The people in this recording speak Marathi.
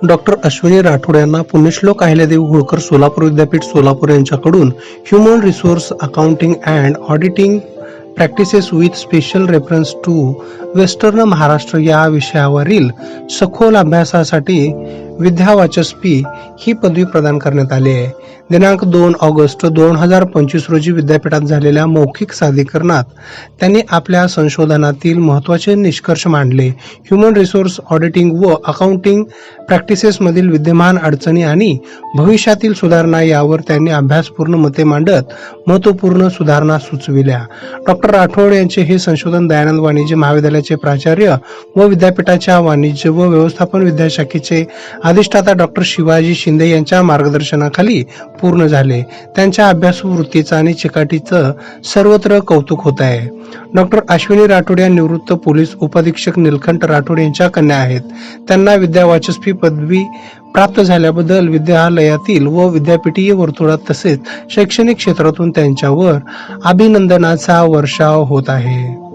डॉक्टर अश्विनी राठोड यांना पुण्यश्लोक अहिल्यादेवी होळकर सोलापूर विद्यापीठ सोलापूर यांच्याकडून human resource accounting and auditing practices with special reference to western Maharashtra या विषयावरील सखोल अभ्यासासाठी विद्यावाचस्पती ही पदवी प्रदान करण्यात आली आहे. दिनांक 2 ऑगस्ट 2025 रोजी विद्यापीठात झालेल्या मौखिक सादरीकरणात त्यांनी आपल्या संशोधनातील महत्त्वाचे निष्कर्ष मांडले. ह्युमन रिसोर्स ऑडिटिंग व अकाउंटिंग प्रॅक्टिसेसमधील विद्यमान अडचणी आणि भविष्यातील सुधारणा यावर त्यांनी अभ्यासपूर्ण मते मांडत महत्त्वपूर्ण सुधारणा सुचविल्या. डॉक्टर राठोड यांचे हे संशोधन दयानंद वाणिज्य महाविद्यालयाचे प्राचार्य व विद्यापीठाच्या वाणिज्य व व्यवस्थापन विद्याशाखेचे अधिष्ठाता डॉक्टर शिवाजी शिंदे यांच्या मार्गदर्शनाखाली पूर्ण झाले. त्यांच्या अभ्यासू वृत्तीचं आणि चिकाटीचं सर्वत्र कौतुक होत आहे. डॉक्टर अश्विनी राठोड या निवृत्त पोलीस उपअधीक्षक निलकंठ राठोड यांच्या कन्या आहेत. त्यांना विद्यावाचस्पती पदवी प्राप्त झाल्याबद्दल विद्यालयातील व विद्यापीठीय वर्तुळात तसेच शैक्षणिक क्षेत्रातून त्यांच्यावर अभिनंदनाचा वर्षाव होत आहे.